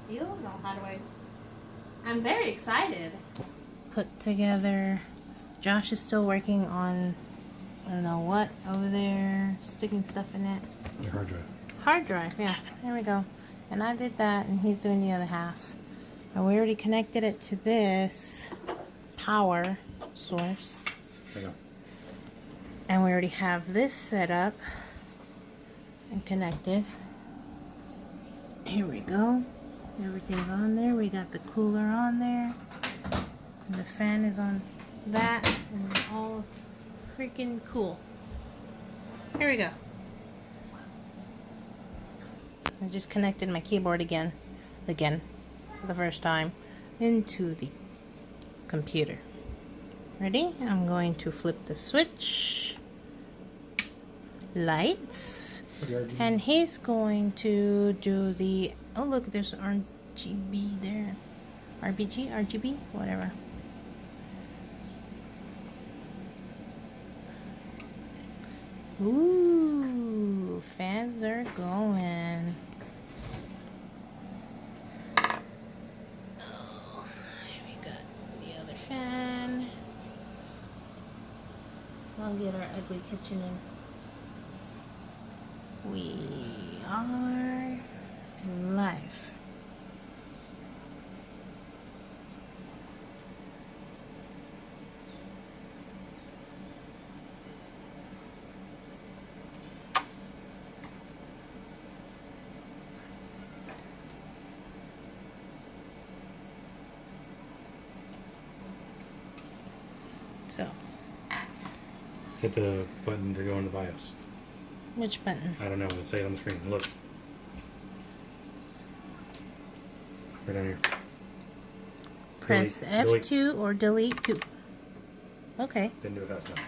feel? No, how do I? I'm very excited. Put together. Josh is still working on, I don't know what, over there, sticking stuff in it. Your hard drive. Hard drive, yeah. There we go. And I did that, and he's doing the other half. And we already connected it to this power source. There you go. And we already have this set up and connected. Here we go. Everything's on there. We got the cooler on there. And the fan is on that. And it's all freaking cool. Here we go. I just connected my keyboard again, for the first time, into the computer. Ready? I'm going to flip the switch. Lights. And he's going to do the, oh look, there's RGB there. RGB, whatever. Ooh, fans are going. Oh, we got the other fan. I'll get our ugly kitchen in. We are live. So, Hit the button to go into BIOS. which button? I don't know. Let's say it on the screen. Look. Right down here. Press Delete. F2 or delete 2. Okay, Didn't do it fast enough.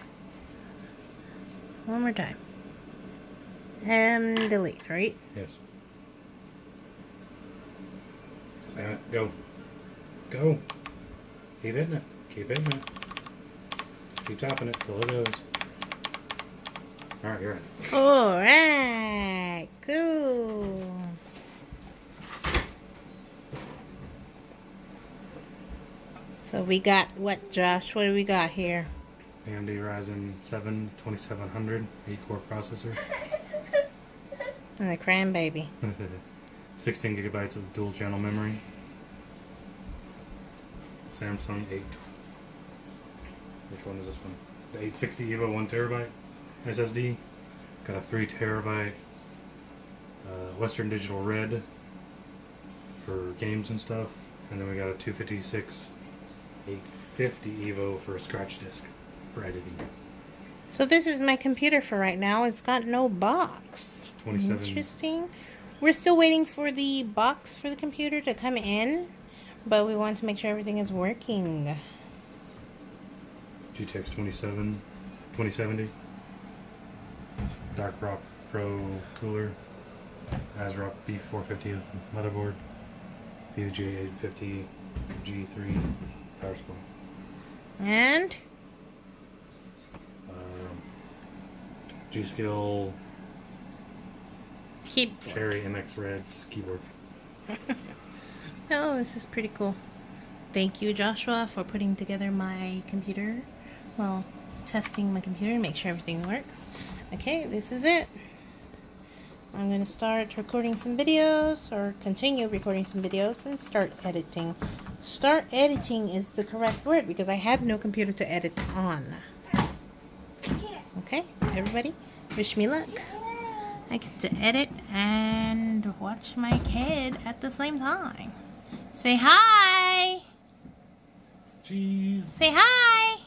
one more time. And delete, right? Yes. Damn it. Go. Go. Keep hitting it. Keep hitting it. Keep tapping it till it goes. Alright, you're right. Alright, cool. So we got what, Josh? What do we got here? AMD Ryzen 7 2700 8-core processor. And the cranbaby. 16 gigabytes of dual channel memory. Samsung 8. Which one is this one? The 860 EVO 1 terabyte SSD. Got a 3 terabyte Western Digital Red for games and stuff. And then we got a 256 850 EVO for a scratch disk for editing. So this is my computer for right now. It's got no box. 27. Interesting. We're still waiting for the box for the computer to come in, but we want to make sure everything is working. GTX 2070. Dark Rock Pro cooler. ASRock B450 motherboard. VGA 850 G3 power supply. And G-Skill keyboard. Cherry MX Reds keyboard. Oh, this is pretty cool. Thank you, Joshua, for putting together my computer. Well, testing my computer to make sure everything works. Okay, this is it. I'm going to start recording some videos, or continue recording some videos, and start editing. Start editing is the correct word because I have no computer to edit on. Okay, everybody, wish me luck. I get to edit and watch my kid at the same time. Say hi! Cheese. Say hi!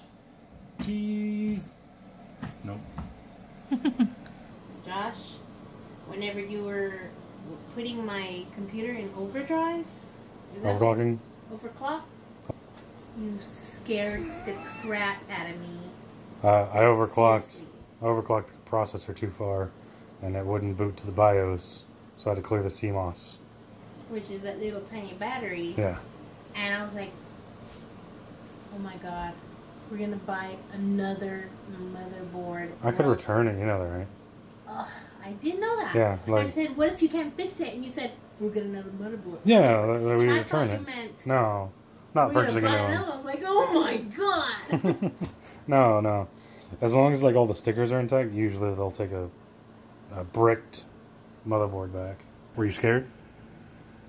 Cheese. Nope. Josh, whenever you were putting my computer in overdrive, is that Overclocking. overclock? You scared the crap out of me. I overclocked. Seriously. Overclocked the processor too far, and it wouldn't boot to the BIOS, so I had to clear the CMOS. Which is that little tiny battery. Yeah. And I was like, oh my god, we're gonna buy another motherboard. I could return it, you know that, right? Ugh, I didn't know that. Yeah, like- I said, what if you can't fix it? And you said, we'll get another motherboard. Yeah, that we And I return thought it. you meant No, not we're gonna purchasing a buy new another one. one. I was like, oh my god. No. As long as like all the stickers are intact, usually they'll take a bricked motherboard back. Were you scared?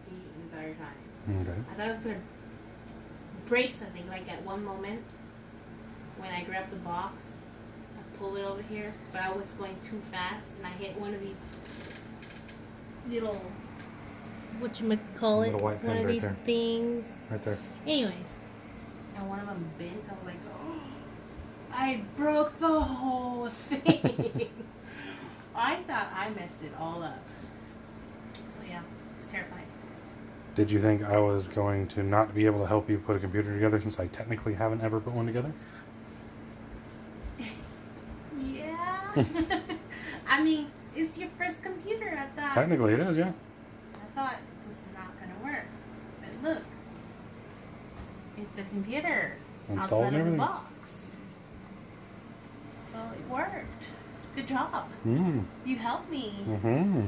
The entire time. Okay. I thought I was gonna break something. Like at one moment, when I grabbed the box, I pulled it over here, but I was going too fast, and I hit one of these little whatchamacallit, Little white one pins of right these there. things. Right there. Anyways, and one of them bent. I was like, oh, I broke the whole thing. I thought I messed it all up. So yeah, it's terrifying. Did you think I was going to not be able to help you put a computer together since I technically haven't ever put one together? Yeah. I mean, it's your first computer. I thought. Technically it is, yeah. I thought it was not gonna work, but look, it's a computer Installed and outside of the everything. box, so it worked. Good job. You helped me. Mm-hmm.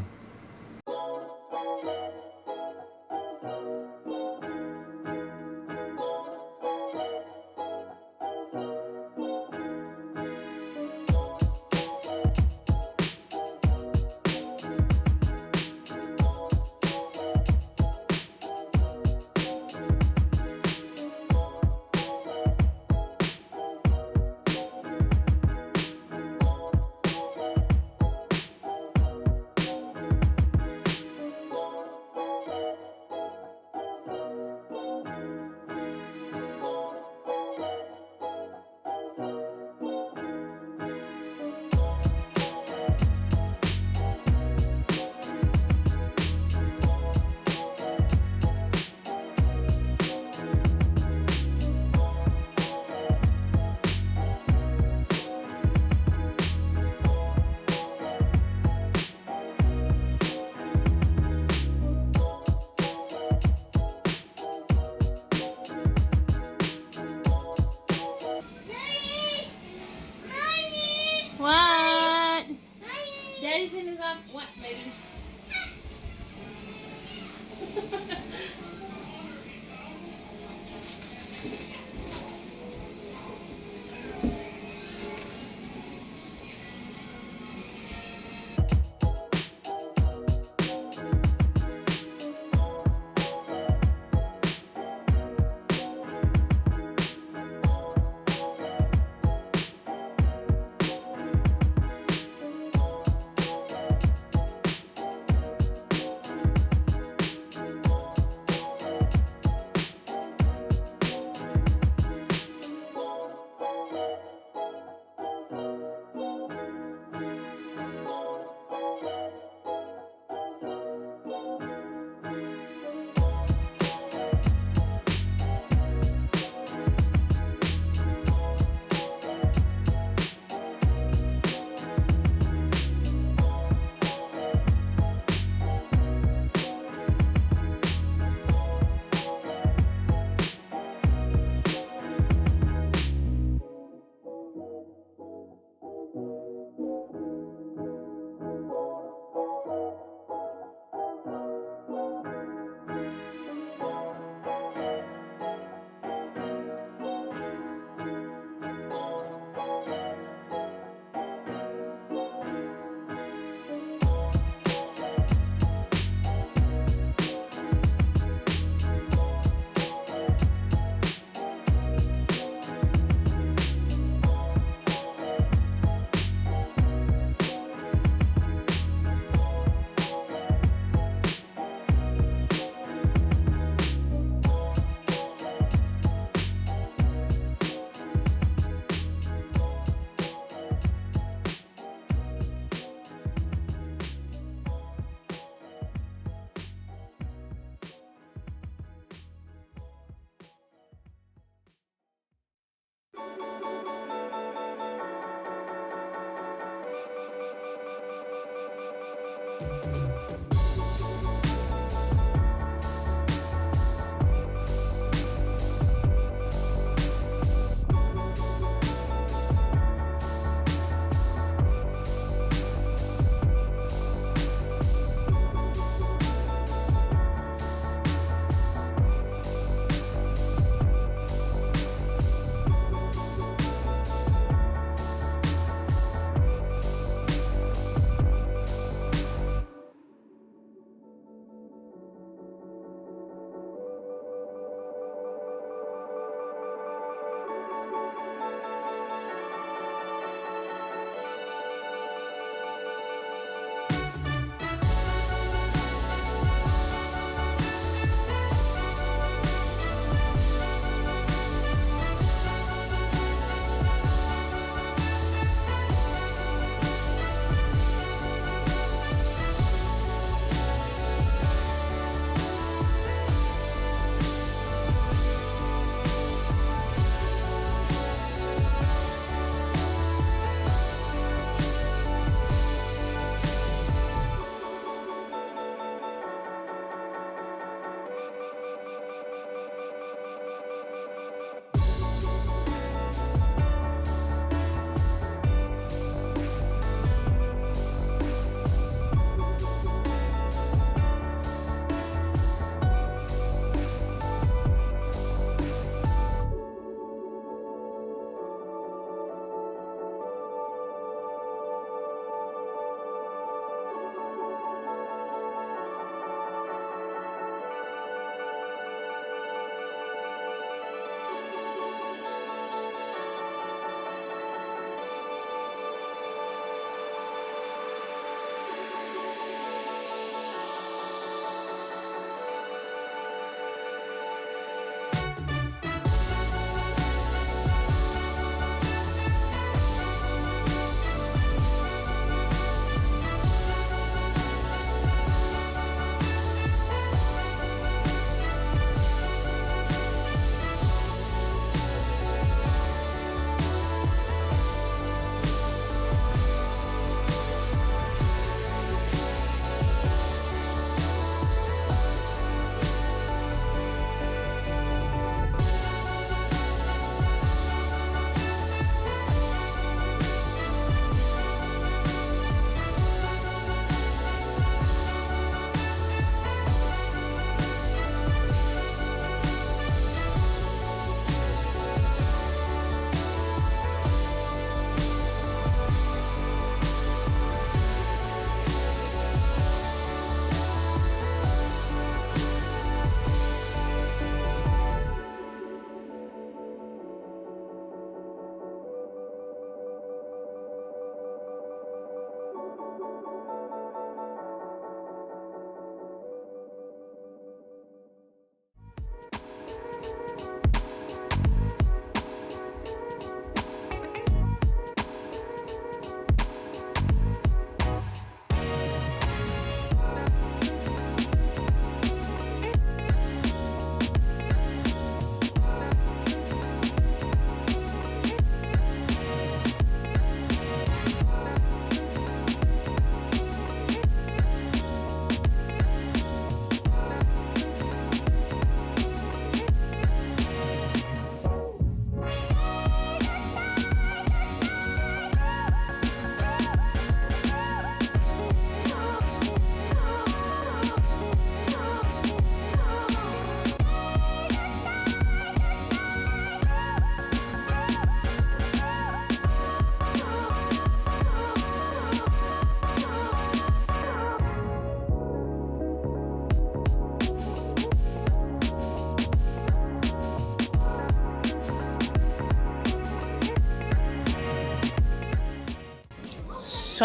What? Daddy's in his office. What, baby?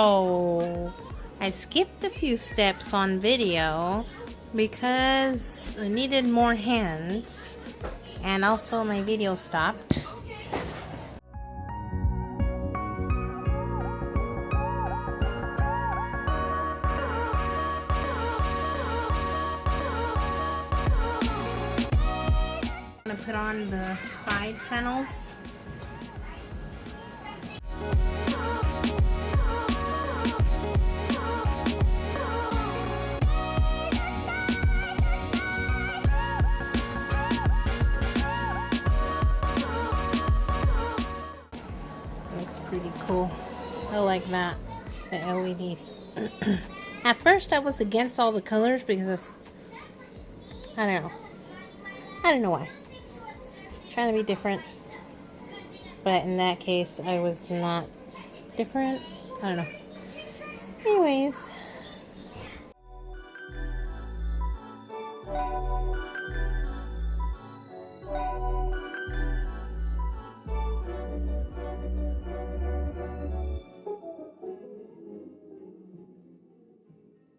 So I skipped a few steps on video because I needed more hands, and also my video stopped. I'm gonna put on the side panels. Looks pretty cool. I like that, the LEDs. At first I was against all the colors because I don't know why. Trying to be different, but in that case I was not different. I don't know. Anyways,